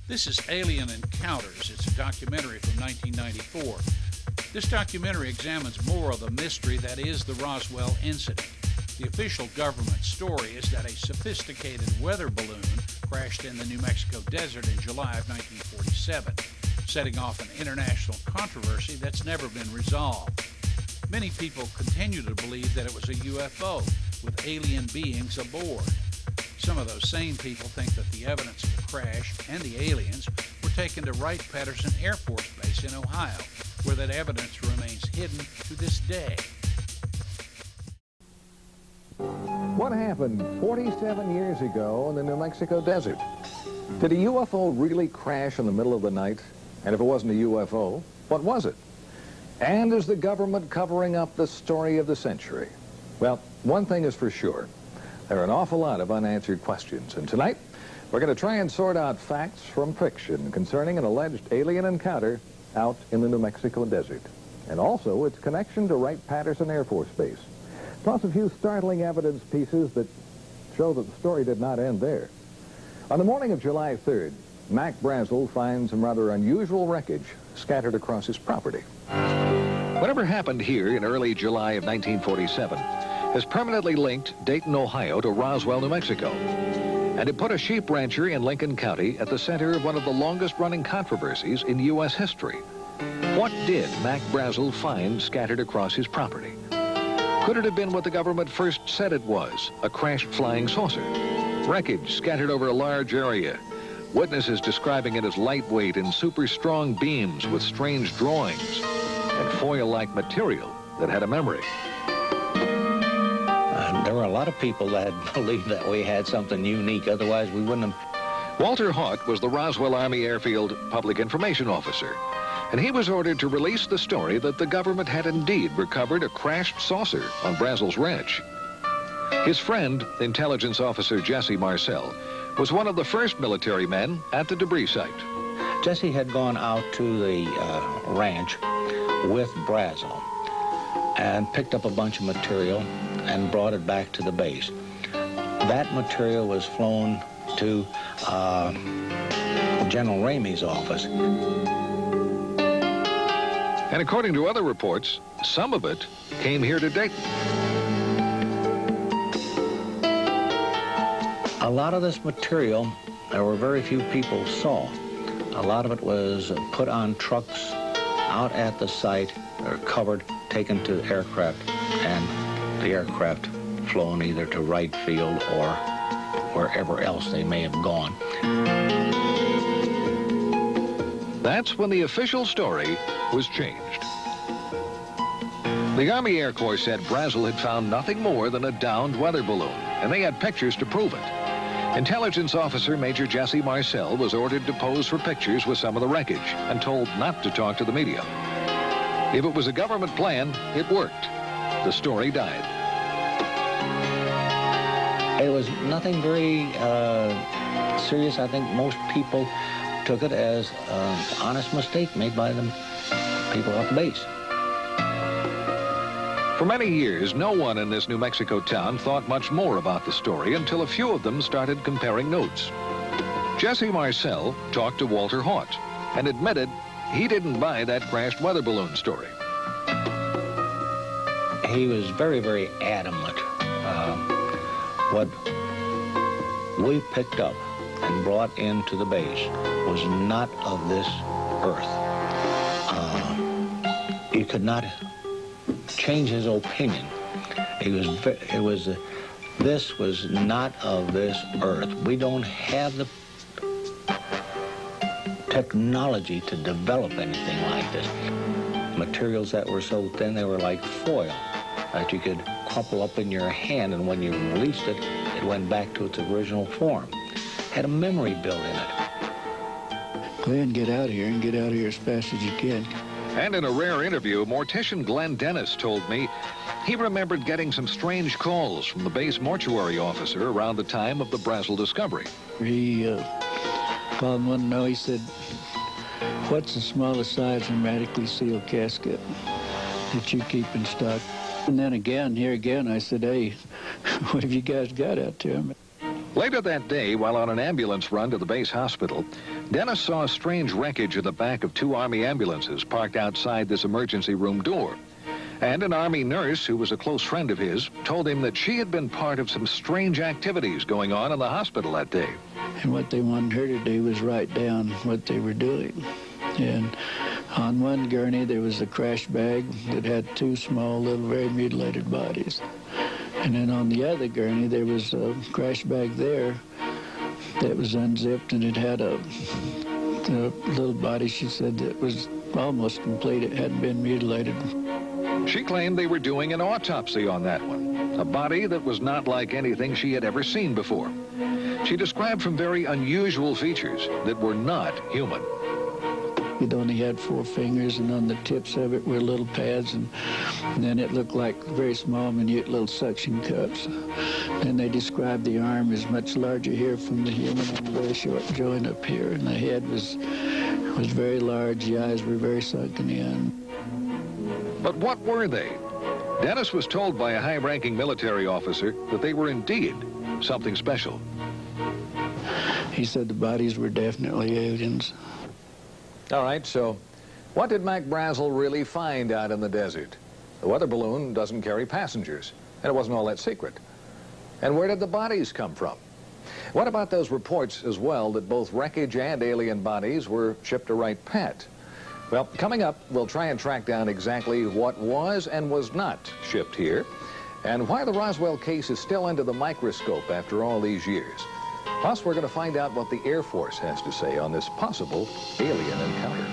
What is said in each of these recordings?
This is Alien Encounters. It's a documentary from 1994. This documentary examines more of the mystery that is the Roswell incident. The official government story is that a sophisticated weather balloon crashed in the New Mexico desert in July of 1947, setting off an international controversy that's never been resolved. Many people continue to believe that it was a UFO with alien beings aboard. Some of those same people think that the evidence of the crash and the aliens were taken to Wright-Patterson Air Force Base in Ohio, where that evidence remains hidden to this day. What happened 47 years ago in the New Mexico desert? Did a UFO really crash in the middle of the night? And if it wasn't a UFO, what was it? And is the government covering up the story of the century? Well, one thing is for sure. There are an awful lot of unanswered questions, and tonight we're going to try and sort out facts from fiction concerning an alleged alien encounter out in the New Mexico desert, and also its connection to Wright-Patterson Air Force Base, plus a few startling evidence pieces that show that the story did not end there. On the morning of July 3rd, Mac Brazel finds some rather unusual wreckage scattered across his property. Whatever happened here in early July of 1947 has permanently linked Dayton, Ohio to Roswell, New Mexico. And it put a sheep rancher in Lincoln County at the center of one of the longest-running controversies in U.S. history. What did Mac Brazel find scattered across his property? Could it have been what the government first said it was, a crashed flying saucer? Wreckage scattered over a large area. Witnesses describing it as lightweight and super strong beams with strange drawings and foil-like material that had a memory. There were a lot of people that believed that we had something unique, otherwise we wouldn't have. Walter Haut was the Roswell Army Airfield Public Information Officer, and he was ordered to release the story that the government had indeed recovered a crashed saucer on Brazel's ranch. His friend, intelligence officer Jesse Marcel, was one of the first military men at the debris site. Jesse had gone out to the ranch with Brazel and picked up a bunch of material and brought it back to the base. That material was flown to General Ramey's office. And according to other reports, some of it came here to Dayton. A lot of this material, there were very few people saw. A lot of it was put on trucks out at the site, or covered, taken to aircraft, and the aircraft flown either to Wright Field or wherever else they may have gone. That's when the official story was changed. The Army Air Corps said Brazel had found nothing more than a downed weather balloon, and they had pictures to prove it. Intelligence officer Major Jesse Marcel was ordered to pose for pictures with some of the wreckage and told not to talk to the media. If it was a government plan, it worked. The story died. It was nothing very serious. I think most people took it as an honest mistake made by the people off the base. For many years, no one in this New Mexico town thought much more about the story until a few of them started comparing notes. Jesse Marcel talked to Walter Haut and admitted he didn't buy that crashed weather balloon story. He was very, very adamant. What we picked up and brought into the base was not of this earth. You could not change his opinion. This was not of this earth. We don't have the technology to develop anything like this. Materials that were so thin, they were like foil that you could crumple up in your hand, and when you released it, it went back to its original form. Had a memory built in it. Go ahead and get out of here, and get out of here as fast as you can. And in a rare interview, mortician Glenn Dennis told me he remembered getting some strange calls from the base mortuary officer around the time of the Brazel discovery. He called and wanted to know, he said, "What's the smallest size hermetically sealed casket that you keep in stock?" And then again, here again, I said, hey, what have you guys got out there? Later that day, while on an ambulance run to the base hospital, Dennis saw strange wreckage in the back of 2 Army ambulances parked outside this emergency room door. And an Army nurse, who was a close friend of his, told him that she had been part of some strange activities going on in the hospital that day. And what they wanted her to do was write down what they were doing. And on one gurney, there was a crash bag that had 2 small, little, very mutilated bodies. And then on the other gurney, there was a crash bag there that was unzipped, and it had a little body, she said, that was almost complete. It hadn't been mutilated. She claimed they were doing an autopsy on that one, a body that was not like anything she had ever seen before. She described some very unusual features that were not human. It only had 4 fingers, and on the tips of it were little pads, and then it looked like very small, minute little suction cups. And they described the arm as much larger here from the human and a very short joint up here, and the head was very large. The eyes were very sunken in. But what were they? Dennis was told by a high-ranking military officer that they were indeed something special. He said the bodies were definitely aliens. All right, so what did Mac Brazel really find out in the desert? The weather balloon doesn't carry passengers, and it wasn't all that secret. And where did the bodies come from? What about those reports as well that both wreckage and alien bodies were shipped to Wright-Patt? Well, coming up, we'll try and track down exactly what was and was not shipped here, and why the Roswell case is still under the microscope after all these years. Plus, we're going to find out what the Air Force has to say on this possible alien encounter.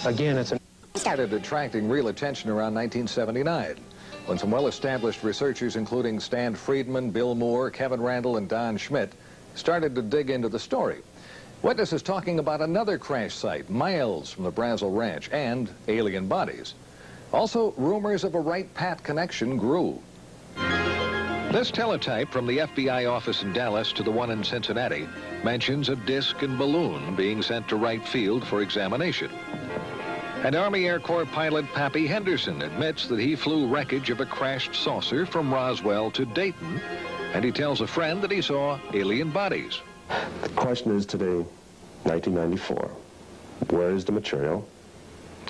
Again, it's started attracting real attention around 1979, when some well-established researchers, including Stan Friedman, Bill Moore, Kevin Randall, and Don Schmidt, started to dig into the story. Witnesses talking about another crash site miles from the Brazel Ranch and alien bodies. Also, rumors of a Wright-Patt connection grew. This teletype from the FBI office in Dallas to the one in Cincinnati mentions a disc and balloon being sent to Wright Field for examination. And Army Air Corps pilot Pappy Henderson admits that he flew wreckage of a crashed saucer from Roswell to Dayton, and he tells a friend that he saw alien bodies. The question is today, 1994, where is the material?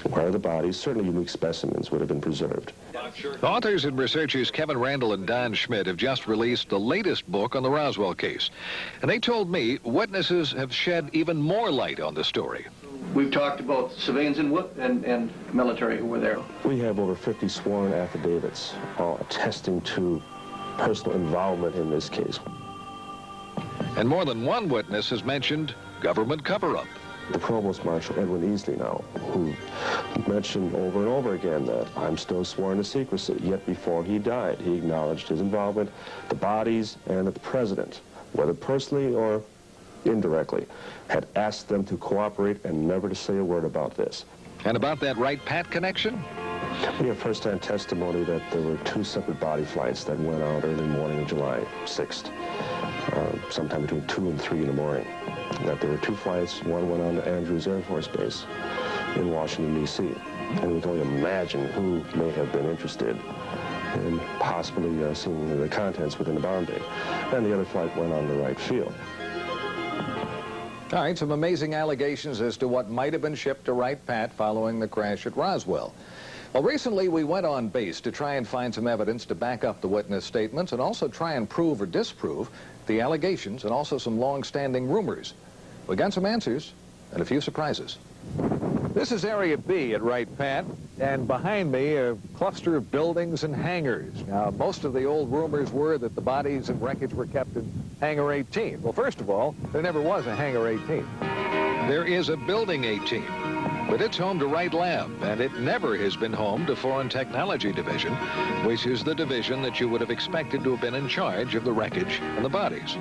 Where are the bodies? Certainly unique specimens would have been preserved. Authors and researchers Kevin Randall and Don Schmidt have just released the latest book on the Roswell case. And they told me witnesses have shed even more light on the story. We've talked about civilians and military who were there. We have over 50 sworn affidavits, all attesting to personal involvement in this case. And more than one witness has mentioned government cover-up. The Provost Marshal Edwin Easley now, who mentioned over and over again that I'm still sworn to secrecy, yet before he died, he acknowledged his involvement, the bodies, and that the President, whether personally or indirectly, had asked them to cooperate and never to say a word about this. And about that Wright-Patt connection? We have first-hand testimony that there were 2 separate body flights that went out early morning of July 6th, sometime between 2 and 3 in the morning. That there were 2 flights, one went on to Andrews Air Force Base in Washington, D.C. And we can only imagine who may have been interested in possibly seeing the contents within the bomb bay. And the other flight went on to Wright Field. All right, some amazing allegations as to what might have been shipped to Wright-Patt following the crash at Roswell. Well, recently we went on base to try and find some evidence to back up the witness statements and also try and prove or disprove the allegations and also some long-standing rumors. We got some answers and a few surprises. This is Area B at Wright-Patt, and behind me a cluster of buildings and hangars. Now, most of the old rumors were that the bodies and wreckage were kept in Hangar 18. Well, first of all, there never was a Hangar 18. There is a Building 18, but it's home to Wright Lab, and it never has been home to Foreign Technology Division, which is the division that you would have expected to have been in charge of the wreckage and the bodies.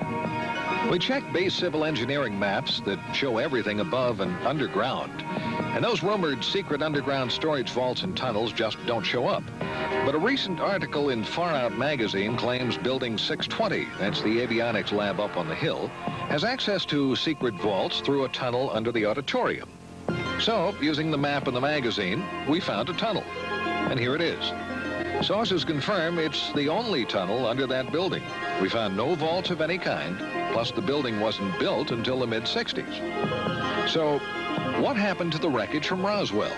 We checked base civil engineering maps that show everything above and underground, and those rumored secret underground storage vaults and tunnels just don't show up. But a recent article in Far Out magazine claims Building 620, that's the avionics lab up on the hill, has access to secret vaults through a tunnel under the auditorium. So, using the map in the magazine, we found a tunnel. And here it is. Sources confirm it's the only tunnel under that building. We found no vaults of any kind, plus the building wasn't built until the mid-60s. So, what happened to the wreckage from Roswell?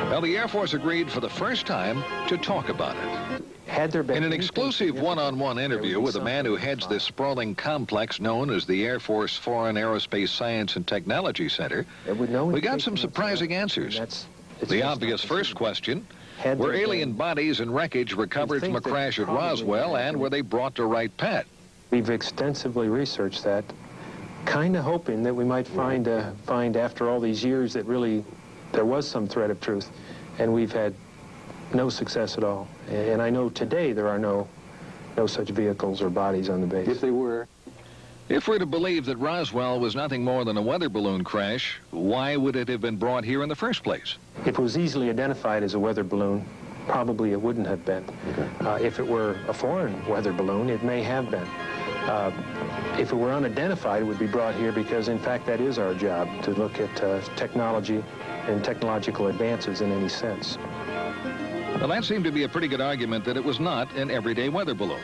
Well, the Air Force agreed for the first time to talk about it. Had there been in an exclusive one-on-one interview with a man who heads this sprawling complex known as the Air Force Foreign Aerospace Science and Technology Center, we got some surprising answers. The obvious first question: were alien bodies and wreckage recovered from a crash at Roswell, and were they brought to Wright Pat? We've extensively researched that, kind of hoping that we might find after all these years that really there was some thread of truth, and we've had no success at all. And I know today there are no such vehicles or bodies on the base. If they were. If we're to believe that Roswell was nothing more than a weather balloon crash, why would it have been brought here in the first place? If it was easily identified as a weather balloon, probably it wouldn't have been. If it were a foreign weather balloon, it may have been. If it were unidentified, it would be brought here because, in fact, that is our job, to look at technology and technological advances in any sense. Well, that seemed to be a pretty good argument that it was not an everyday weather balloon.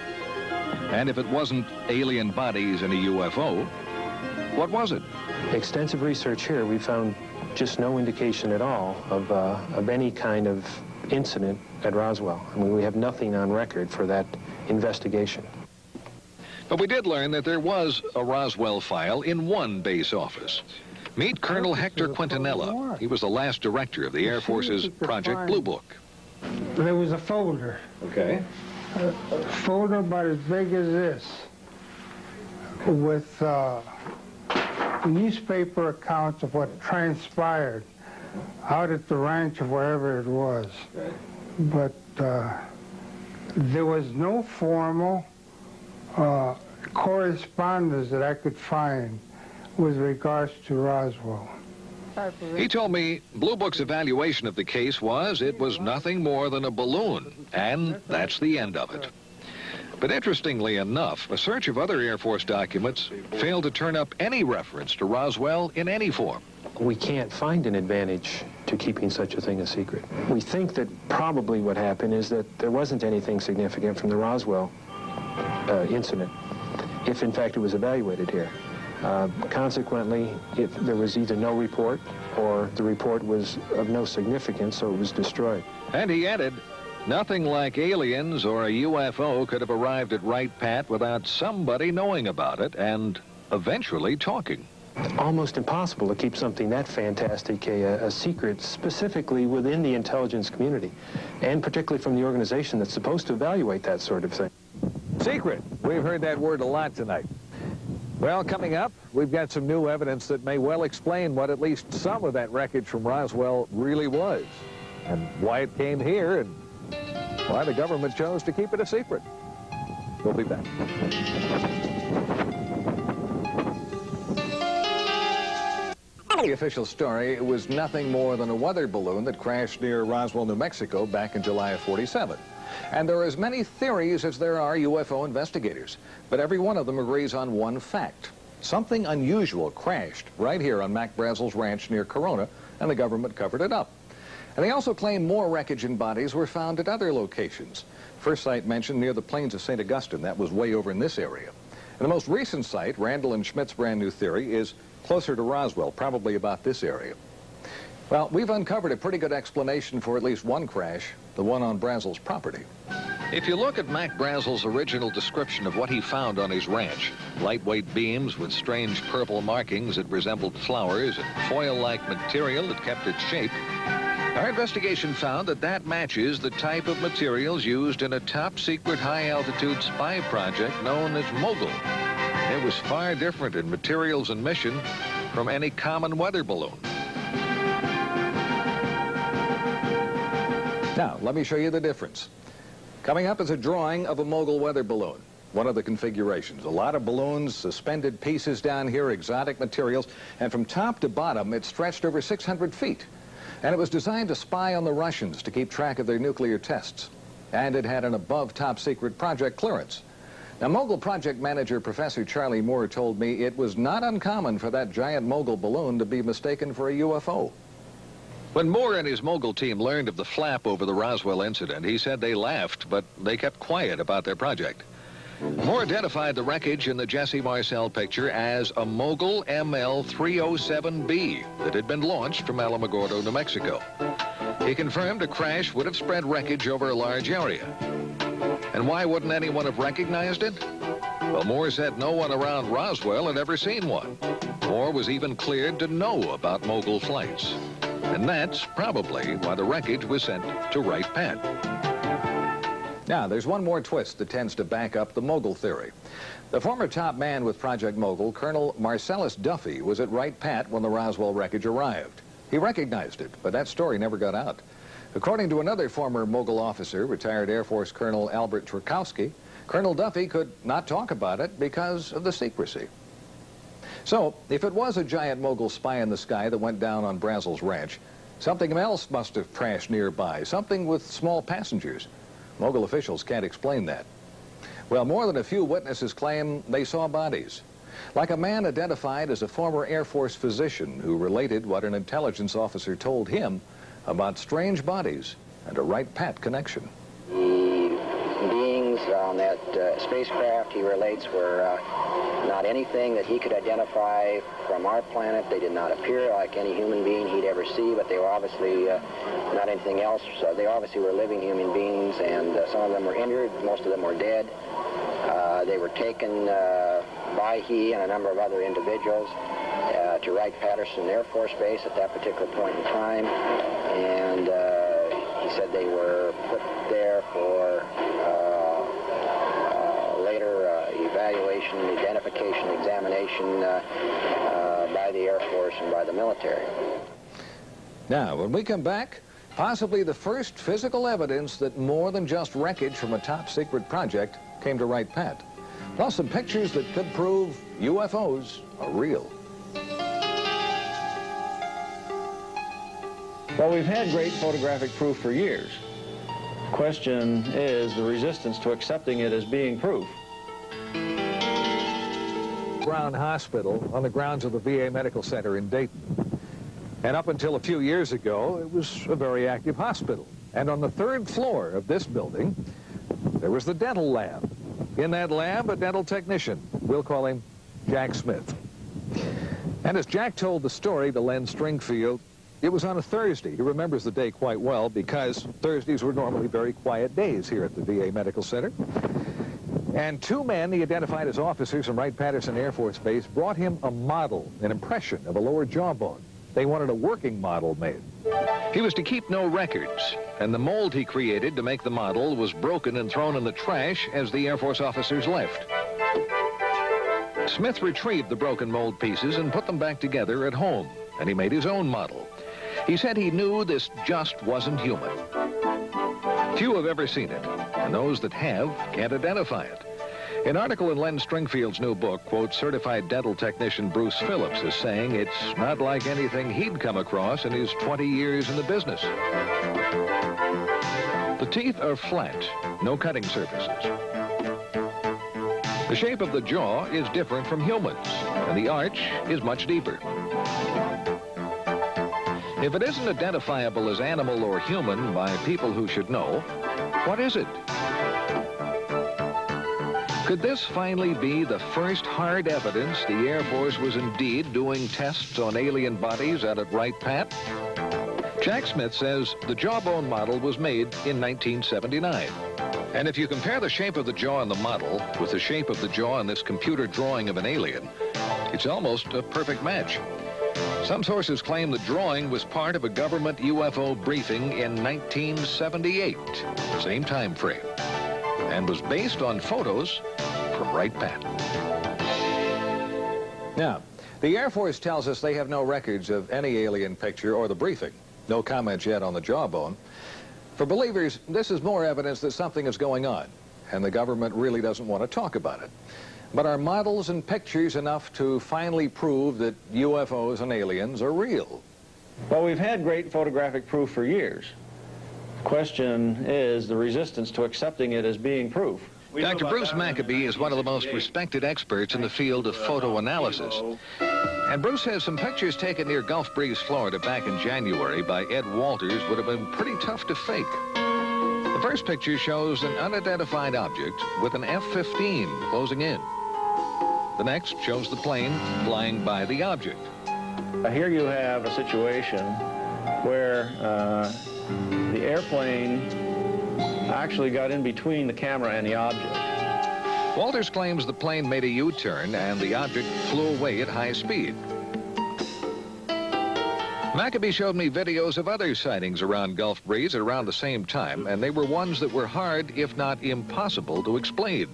And if it wasn't alien bodies in a UFO, what was it? Extensive research here, we found just no indication at all of any kind of incident at Roswell. I mean, we have nothing on record for that investigation. But we did learn that there was a Roswell file in one base office. Meet Colonel Hector Quintanilla. He was the last director of the Air Force's Project Blue Book. There was a folder. Okay. A folder about as big as this, with newspaper accounts of what transpired out at the ranch or wherever it was. But there was no formal correspondence that I could find with regards to Roswell. He told me Blue Book's evaluation of the case was it was nothing more than a balloon, and that's the end of it. But interestingly enough, a search of other Air Force documents failed to turn up any reference to Roswell in any form. We can't find an advantage to keeping such a thing a secret. We think that probably what happened is that there wasn't anything significant from the Roswell incident, if in fact it was evaluated here. Consequently, there was either no report or the report was of no significance, so it was destroyed. And he added, nothing like aliens or a UFO could have arrived at Wright Pat without somebody knowing about it and eventually talking. Almost impossible to keep something that fantastic a secret, specifically within the intelligence community, and particularly from the organization that's supposed to evaluate that sort of thing. Secret. We've heard that word a lot tonight. Well, coming up, we've got some new evidence that may well explain what at least some of that wreckage from Roswell really was, and why it came here, and why the government chose to keep it a secret. We'll be back. The official story was nothing more than a weather balloon that crashed near Roswell, New Mexico back in July of '47. And there are as many theories as there are UFO investigators, but every one of them agrees on one fact. Something unusual crashed right here on Mac Brazel's ranch near Corona, and the government covered it up. And they also claim more wreckage and bodies were found at other locations. First site mentioned near the plains of St. Augustine, that was way over in this area. And the most recent site, Randall and Schmidt's brand new theory, is closer to Roswell, probably about this area. Well, we've uncovered a pretty good explanation for at least one crash, the one on Brazel's property. If you look at Mac Brazel's original description of what he found on his ranch, lightweight beams with strange purple markings that resembled flowers and foil-like material that kept its shape, our investigation found that that matches the type of materials used in a top-secret high-altitude spy project known as Mogul. It was far different in materials and mission from any common weather balloon. Now, let me show you the difference. Coming up is a drawing of a Mogul weather balloon, one of the configurations. A lot of balloons, suspended pieces down here, exotic materials, and from top to bottom, it stretched over 600 feet. And it was designed to spy on the Russians to keep track of their nuclear tests. And it had an above top secret project clearance. Now, Mogul project manager Professor Charlie Moore told me it was not uncommon for that giant Mogul balloon to be mistaken for a UFO. When Moore and his mogul team learned of the flap over the Roswell incident, he said they laughed, but they kept quiet about their project. Moore identified the wreckage in the Jesse Marcel picture as a Mogul ML-307B that had been launched from Alamogordo, New Mexico. He confirmed a crash would have spread wreckage over a large area. And why wouldn't anyone have recognized it? Well, Moore said no one around Roswell had ever seen one. Moore was even cleared to know about Mogul flights. And that's probably why the wreckage was sent to Wright Pat. Now, there's one more twist that tends to back up the Mogul theory. The former top man with Project Mogul, Colonel Marcellus Duffy, was at Wright Pat when the Roswell wreckage arrived. He recognized it, but that story never got out. According to another former Mogul officer, retired Air Force Colonel Albert Tchaikovsky, Colonel Duffy could not talk about it because of the secrecy. So, if it was a giant Mogul spy in the sky that went down on Brazel's ranch, something else must have crashed nearby, something with small passengers. Mogul officials can't explain that. Well, more than a few witnesses claim they saw bodies. Like a man identified as a former Air Force physician who related what an intelligence officer told him about strange bodies and a Wright Pat connection. The beings on that spacecraft, he relates, were not anything that he could identify from our planet. They did not appear like any human being he'd ever see, but they were obviously not anything else. So they obviously were living human beings, and some of them were injured, most of them were dead. They were taken by he and a number of other individuals to Wright-Patterson Air Force Base at that particular point in time, and he said they were put there for later evaluation, identification, examination by the Air Force and by the military. Now, when we come back, possibly the first physical evidence that more than just wreckage from a top-secret project came to Wright Pat. Plus some pictures that could prove UFOs are real. Well, we've had great photographic proof for years. The question is the resistance to accepting it as being proof. Brown Hospital on the grounds of the VA Medical Center in Dayton. And up until a few years ago, it was a very active hospital. And on the 3rd floor of this building, there was the dental lab. In that lab, a dental technician. We'll call him Jack Smith. And as Jack told the story to Len Stringfield, it was on a Thursday. He remembers the day quite well because Thursdays were normally very quiet days here at the VA Medical Center. And 2 men he identified as officers from Wright-Patterson Air Force Base brought him a model, an impression of a lower jawbone. They wanted a working model made. He was to keep no records, and the mold he created to make the model was broken and thrown in the trash as the Air Force officers left. Smith retrieved the broken mold pieces and put them back together at home, and he made his own model. He said he knew this just wasn't human. Few have ever seen it, and those that have can't identify it. An article in Len Stringfield's new book quotes certified dental technician Bruce Phillips as saying it's not like anything he'd come across in his 20 years in the business. The teeth are flat, no cutting surfaces. The shape of the jaw is different from humans, and the arch is much deeper. If it isn't identifiable as animal or human by people who should know, what is it? Could this finally be the first hard evidence the Air Force was indeed doing tests on alien bodies out at Wright Pat? Jack Smith says the jawbone model was made in 1979. And if you compare the shape of the jaw in the model with the shape of the jaw in this computer drawing of an alien, it's almost a perfect match. Some sources claim the drawing was part of a government UFO briefing in 1978, same time frame, and was based on photos from Wright Pat. Now, the Air Force tells us they have no records of any alien picture or the briefing. No comments yet on the jawbone. For believers, this is more evidence that something is going on, and the government really doesn't want to talk about it. But are models and pictures enough to finally prove that UFOs and aliens are real? Well, we've had great photographic proof for years. The question is the resistance to accepting it as being proof. Dr. Bruce Maccabee is one of the most respected experts in the field of photo analysis. And Bruce says some pictures taken near Gulf Breeze, Florida back in January by Ed Walters would have been pretty tough to fake. The first picture shows an unidentified object with an F-15 closing in. The next shows the plane flying by the object. Here you have a situation where the airplane actually got in between the camera and the object. Walters claims the plane made a U-turn and the object flew away at high speed. Maccabee showed me videos of other sightings around Gulf Breeze at around the same time, and they were ones that were hard, if not impossible, to explain.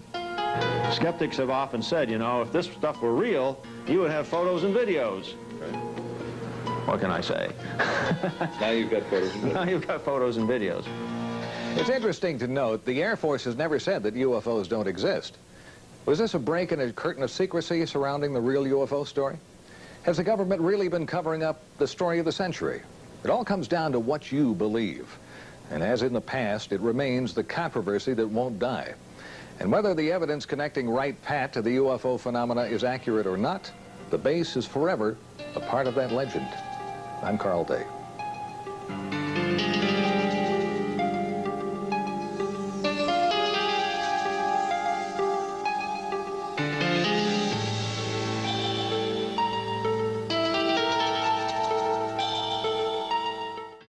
Skeptics have often said, you know, if this stuff were real, you would have photos and videos. What can I say? Now you've got photos and videos. Now you've got photos and videos. It's interesting to note the Air Force has never said that UFOs don't exist. Was this a break in a curtain of secrecy surrounding the real UFO story? Has the government really been covering up the story of the century? It all comes down to what you believe. And as in the past, it remains the controversy that won't die. And whether the evidence connecting Wright Pat to the UFO phenomena is accurate or not, the base is forever a part of that legend. I'm Carl Day.